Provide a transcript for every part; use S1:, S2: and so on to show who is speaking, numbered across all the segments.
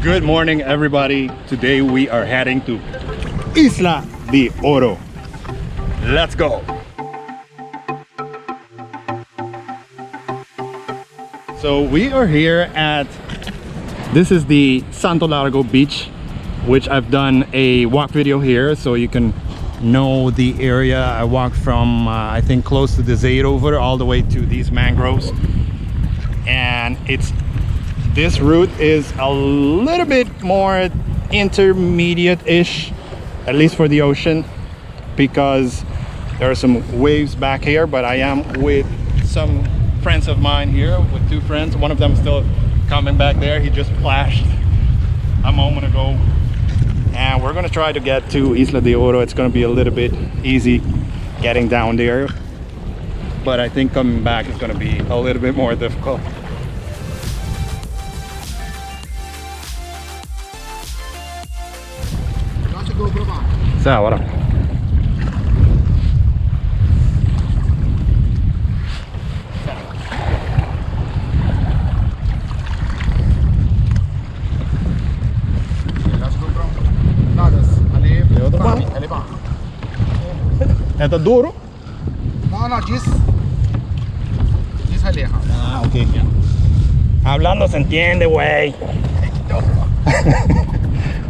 S1: Good morning, everybody. Today we are heading to Isla di Oro. Let's go. So we are here at, this is the Santo Largo beach, which I've done a walk video here so you can know the area. I walked from I think close to the Zayrover all the way to these mangroves, and this route is a little bit more intermediate-ish, at least for the ocean, because there are some waves back here. But I am with some friends of mine here, with two friends. One of them still coming back there. He just splashed a moment ago, and we're gonna try to get to Isla di Oro. It's gonna be a little bit easy getting down there, but I think coming back is gonna be a little bit more difficult. Sa, wala. Это Дору?
S2: No, just aleja.
S1: Ah, ok. Hablando se entiende, güey.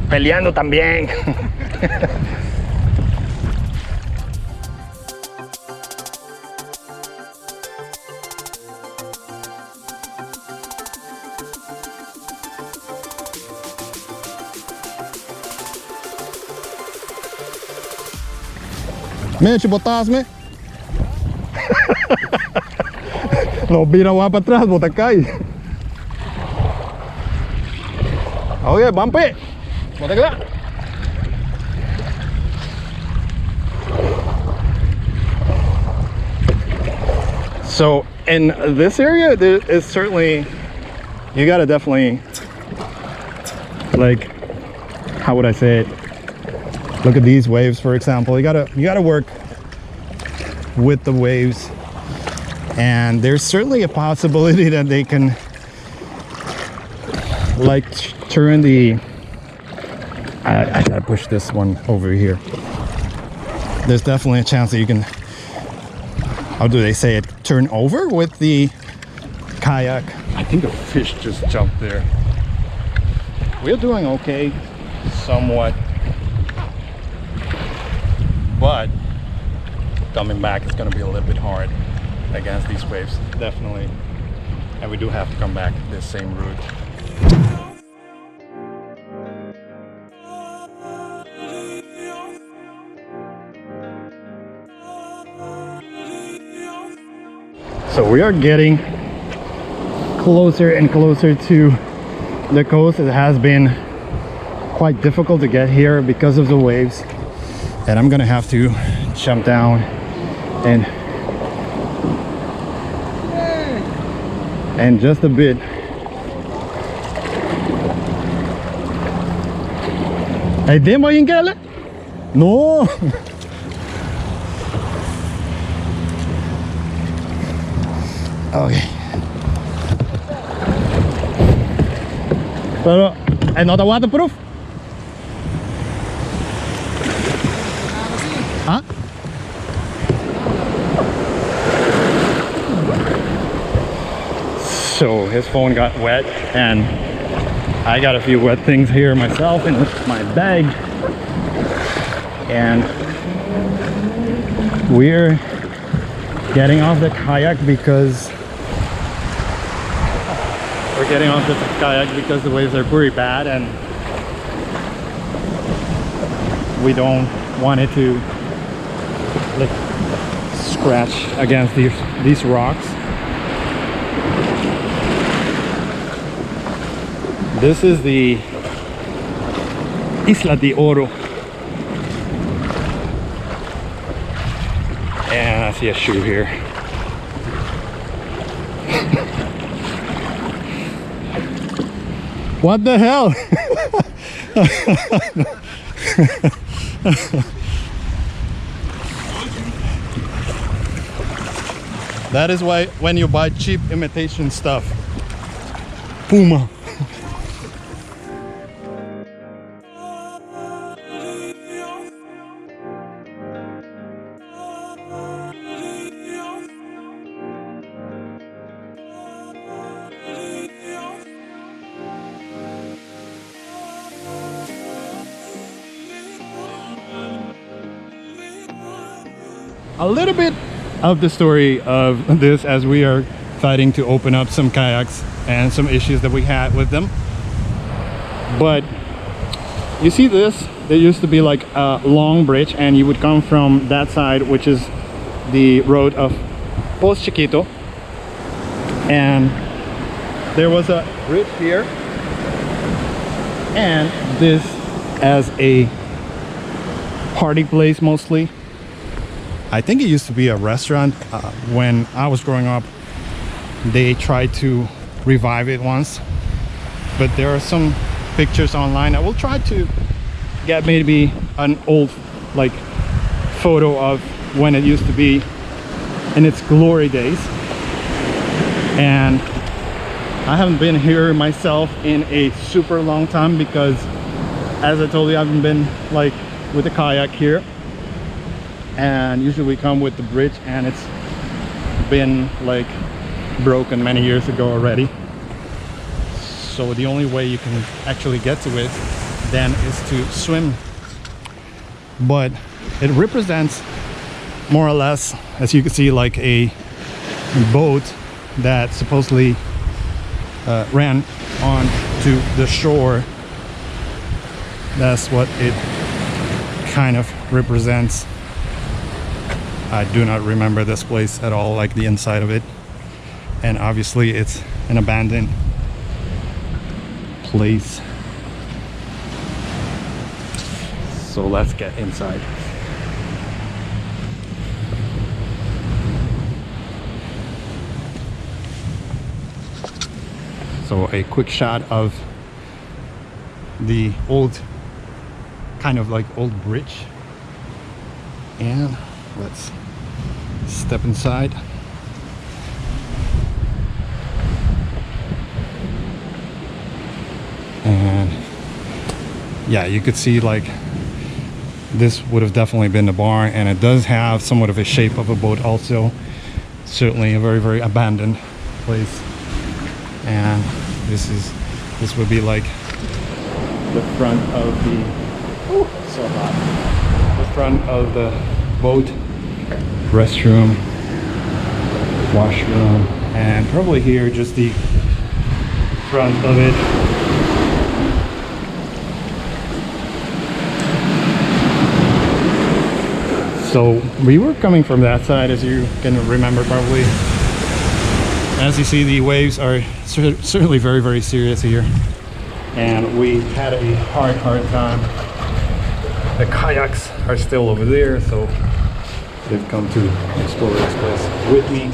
S1: Peleando también.
S2: Me, te botasse-me. Não vira lá para trás, bota cai.
S1: Okay, bumpy. Bota cá. So in this area, there is certainly, you gotta definitely, like, how would I say it? Look at these waves, for example. You gotta work with the waves, and there's certainly a possibility that they can, like, turn the. I gotta push this one over here. There's definitely a chance that you can, how do they say it, turn over with the kayak. I think a fish just jumped there. We're doing okay, somewhat, but coming back is going to be a little bit hard against these waves, definitely. And we do have to come back this same route. So we are getting closer and closer to the coast. It has been quite difficult to get here because of the waves, and I'm gonna have to jump down and just a bit. Hey, demo in kelle? No. Okay. Pero, not waterproof? Huh? So his phone got wet, and I got a few wet things here myself in my bag, and we're getting off the kayak because the waves are pretty bad, and we don't want it to, like, scratch against these rocks. This is the Isla di Oro, and I see a shoe here. What the hell? That is why when you buy cheap imitation stuff, Puma. a little bit of the story of this, as we are fighting to open up some kayaks and some issues that we had with them. But you see this, there used to be like a long bridge, and you would come from that side, which is the road of Post Chiquito, and there was a bridge here, and this as a party place mostly. I think it used to be a restaurant. When I was growing up, they tried to revive it once, but there are some pictures online. I will try to get maybe an old like photo of when it used to be in its glory days. And I haven't been here myself in a super long time, because as I told you, I haven't been like with the kayak here, and usually we come with the bridge, and it's been like broken many years ago already. So the only way you can actually get to it then is to swim. But it represents more or less, as you can see, like a boat that supposedly ran on to the shore. That's what it kind of represents. I do not remember this place at all, like the inside of it, and obviously it's an abandoned place. So let's get inside. So a quick shot of the old, kind of like old bridge, and let's step inside. And yeah, you could see like this would have definitely been the barn, and it does have somewhat of a shape of a boat also. Certainly a very, very abandoned place. And this would be like the front of the, oh, so hot, the front of the boat, restroom, washroom, and probably here just the front of it. So we were coming from that side, as you can remember probably. As you see, the waves are certainly very, very serious here, and we had a hard time. The kayaks are still over there, so they've come to explore this place with me.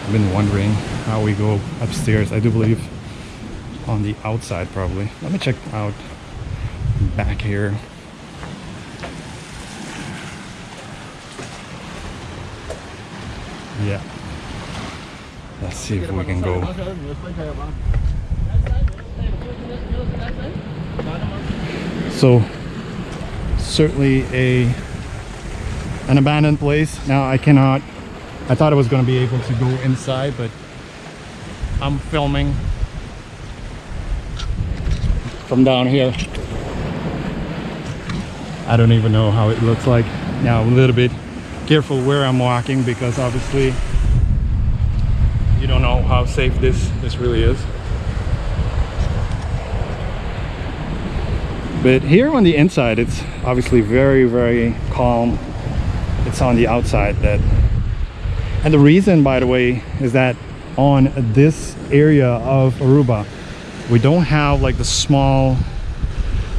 S1: I've been wondering how we go upstairs. I do believe on the outside probably. Let me check out back here. Yeah, let's see if we can go. So certainly an abandoned place. Now I thought I was going to be able to go inside, but I'm filming from down here. I don't even know how it looks like. Now a little bit careful where I'm walking, because obviously you don't know how safe this really is. But here on the inside, it's obviously very, very calm. It's on the outside that, and the reason, by the way, is that on this area of Aruba, we don't have like the small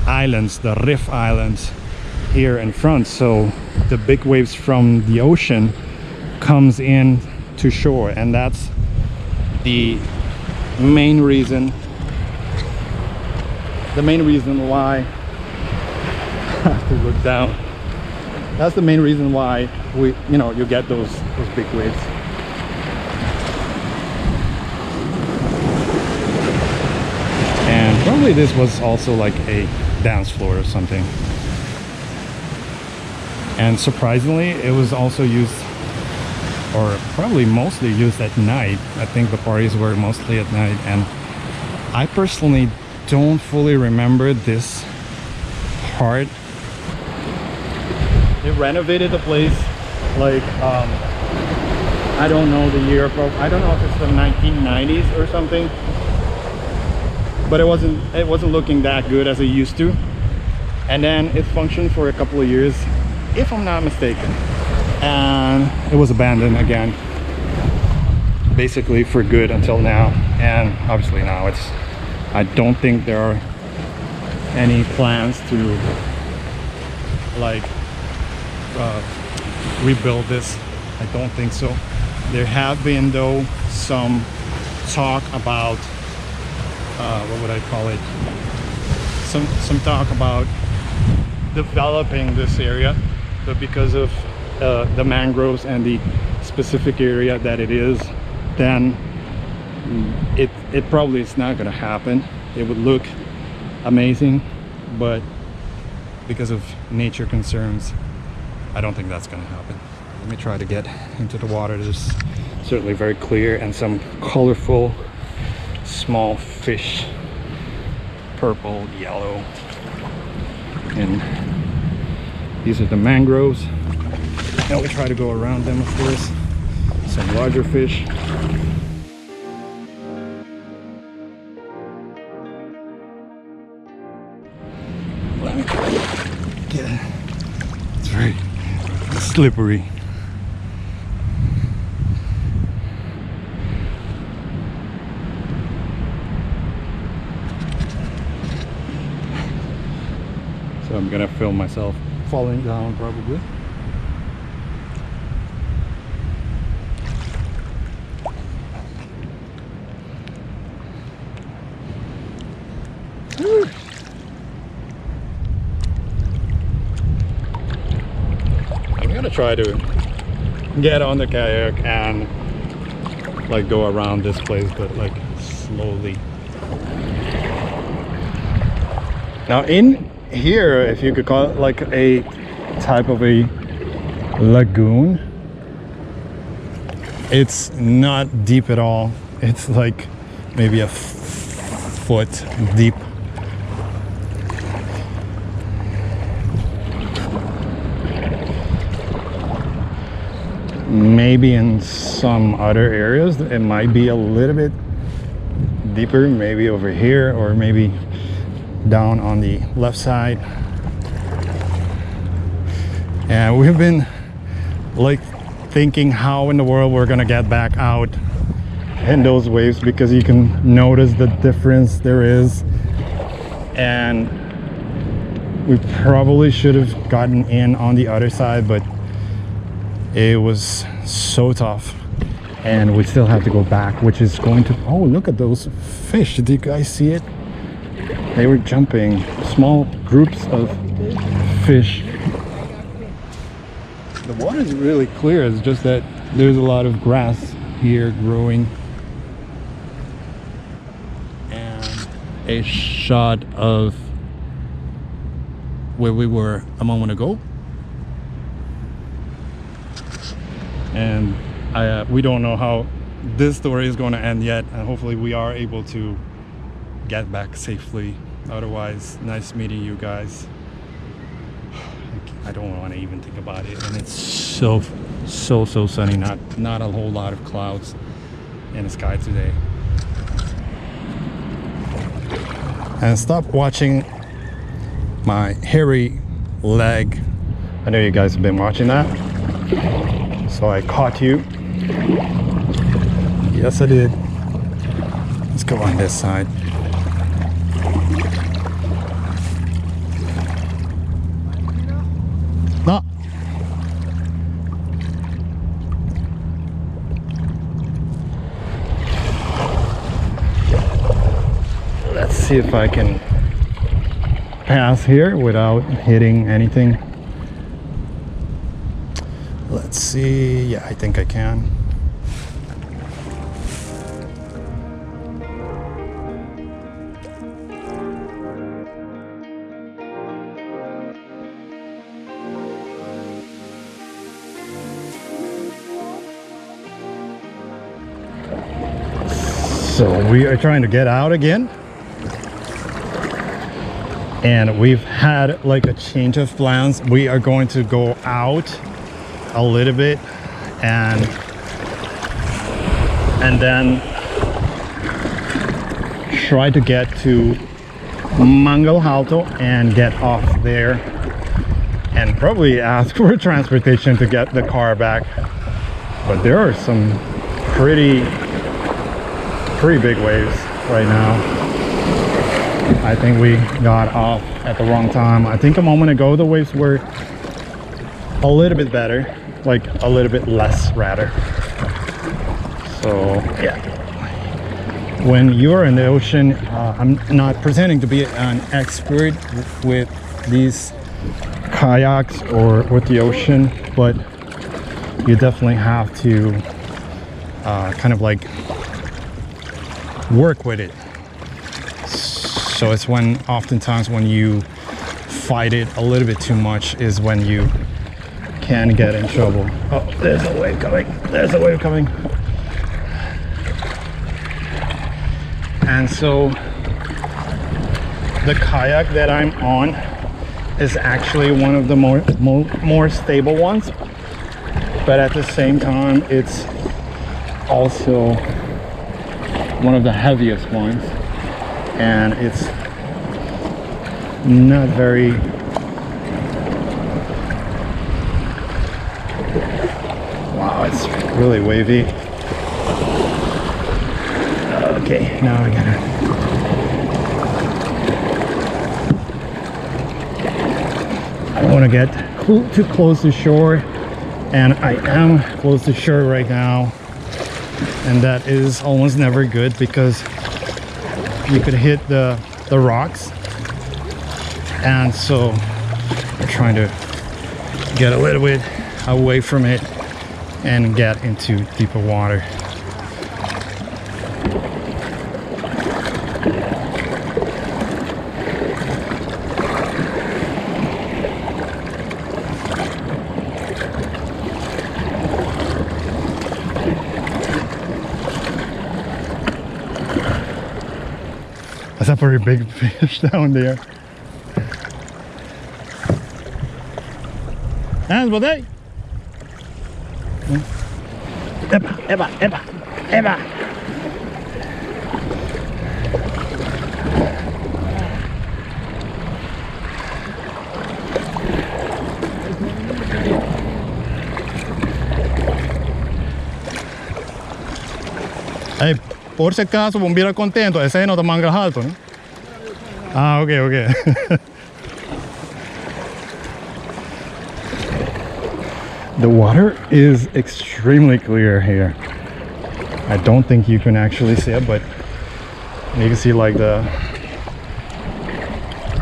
S1: islands, the reef islands here in front, so the big waves from the ocean comes in to shore, and that's the main reason why I have to look down. That's the main reason why you get those big waves. And probably this was also like a dance floor or something. And surprisingly, it was also used, or probably mostly used at night. I think the parties were mostly at night, and I personally don't fully remember this part. They renovated the place like I don't know the year, I don't know if it's the 1990s or something, but it wasn't looking that good as it used to. And then it functioned for a couple of years, if I'm not mistaken, and it was abandoned again, basically for good until now. And obviously now I don't think there are any plans to like rebuild this. I don't think so. There have been though some talk about what would I call it, some talk about developing this area, but because of the mangroves and the specific area that it is, then it probably is not going to happen. It would look amazing, but because of nature concerns, I don't think that's going to happen. Let me try to get into the water. There's certainly very clear and some colorful small fish, purple, yellow, and these are the mangroves. Now we try to go around them, of course. Some larger fish. Let me get it. It's very slippery. So I'm gonna film myself falling down probably. I'm gonna try to get on the kayak and like go around this place, but like slowly. Now in here, if you could call it like a type of a lagoon, it's not deep at all. It's like maybe a foot deep. Maybe in some other areas it might be a little bit deeper, maybe over here or maybe down on the left side. And we've been like thinking how in the world we're gonna get back out in those waves, because you can notice the difference there is, and we probably should have gotten in on the other side, but it was so tough and we still have to go back, which is going to, oh, look at those fish. Did you guys see it? They were jumping, small groups of fish. The water is really clear. It's just that there's a lot of grass here growing. And a shot of where we were a moment ago. And we don't know how this story is going to end yet, and hopefully we are able to get back safely. Otherwise, nice meeting you guys. I don't want to even think about it, and it's so sunny. Not a whole lot of clouds in the sky today. And stop watching my hairy leg. I know you guys have been watching that, so I caught you. Yes, I did. Let's go on this side. No. Let's see if I can pass here without hitting anything. Let's see. Yeah, I think I can. So we are trying to get out again,
S2: and we've had like a change of plans. We are going to go out a little bit and then try to get to Mangal Alto and get off there and probably ask for transportation to get the car back. But there are some pretty big waves right now. I think we got off at the wrong time. I think a moment ago the waves were a little bit better, like a little bit less rather. So yeah, when you're in the ocean, I'm not pretending to be an expert with these kayaks or with the ocean, but you definitely have to kind of like work with it. So it's when oftentimes when you fight it a little bit too much is when you can get in trouble. Oh, there's a wave coming. There's a wave coming. And so the kayak that I'm on is actually one of the more stable ones, but at the same time it's also one of the heaviest ones, and it's not very wow, it's really wavy. Okay, now I don't want to get too close to shore, and I am close to shore right now, and that is almost never good because you could hit the rocks. And so we're trying to get a little bit away from it and get into deeper water. That's a pretty big fish down there. Hands, what they? Eba. Hey, por si acaso, bombero contento, ese no te mangas alto, ¿no? Ah, okay. The water is extremely clear here. I don't think you can actually see it, but you can see like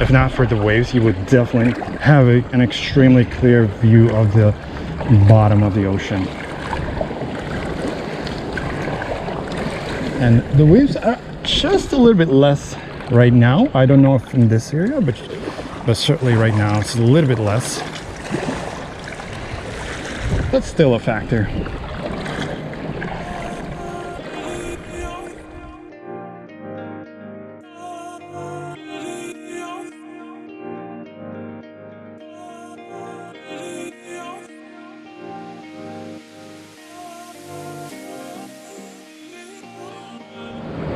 S2: if not for the waves, you would definitely have an extremely clear view of the bottom of the ocean. And the waves are just a little bit less right now. I don't know if in this area, but certainly right now it's a little bit less. But still a factor.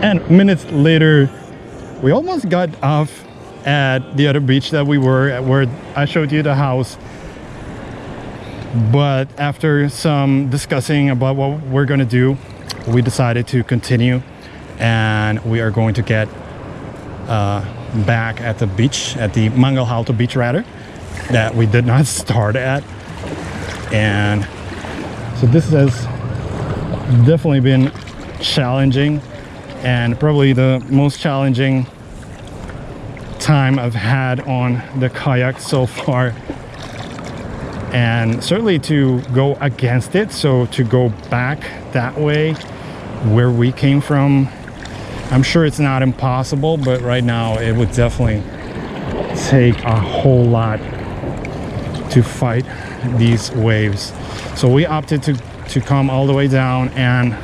S2: And minutes later, we almost got off at the other beach that we were at, where I showed you the house. But after some discussing about what we're gonna do, we decided to continue, and we are going to get back at the beach, at the Mangal Alto beach rather, that we did not start at. And so this has definitely been challenging, and probably the most challenging time I've had on the kayak so far. And certainly to go against it, so to go back that way where we came from, I'm sure it's not impossible, but right now it would definitely take a whole lot to fight these waves. So we opted to come all the way down and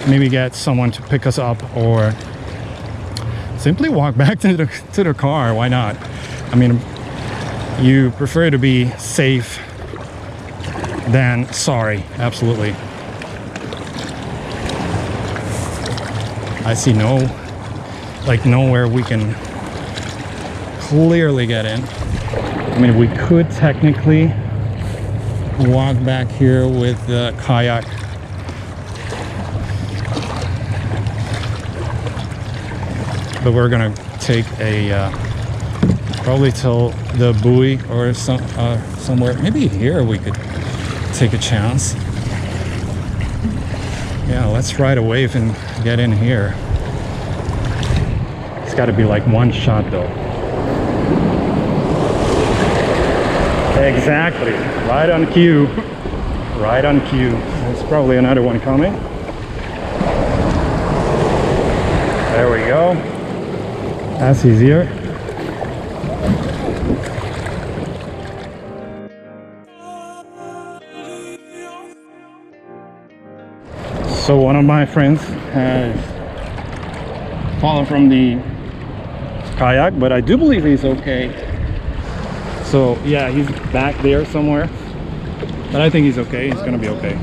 S2: maybe get someone to pick us up or simply walk back to the car. Why not? I mean, you prefer to be safe than sorry. Absolutely. I see nowhere we can clearly get in. I mean, we could technically walk back here with the kayak. But we're gonna take a probably till the buoy or somewhere. Maybe here we could take a chance. Yeah, let's ride a wave and get in here. It's got to be like one shot though. Exactly, right on cue. Right on cue. There's probably another one coming. There we go. That's easier. So one of my friends has fallen from the kayak, but I do believe he's okay. So yeah, he's back there somewhere, but I think he's okay. He's gonna be okay.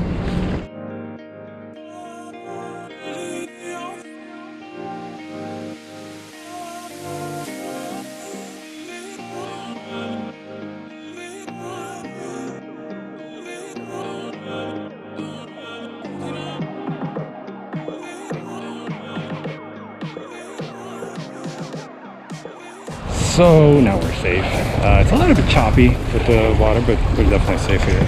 S2: So now we're safe. It's a little bit choppy with the water, but we're definitely safe here.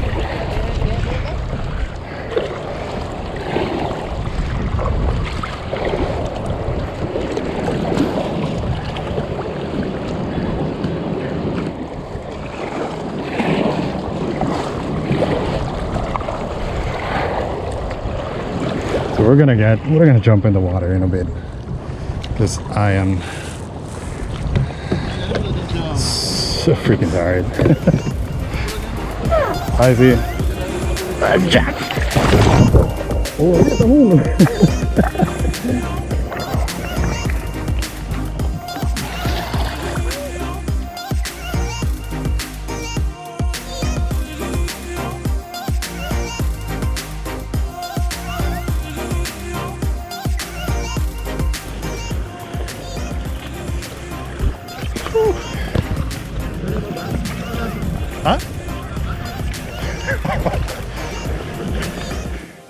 S2: So we're gonna jump in the water in a bit because I am so freaking tired. I see. Jack. Oh, look at the moon. Huh?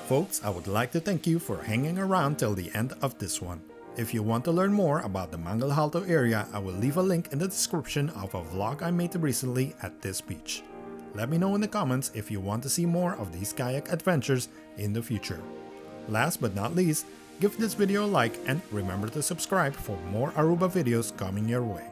S3: Folks, I would like to thank you for hanging around till the end of this one. If you want to learn more about the Mangal Halto area, I will leave a link in the description of a vlog I made recently at this beach. Let me know in the comments if you want to see more of these kayak adventures in the future. Last but not least, give this video a like and remember to subscribe for more Aruba videos coming your way.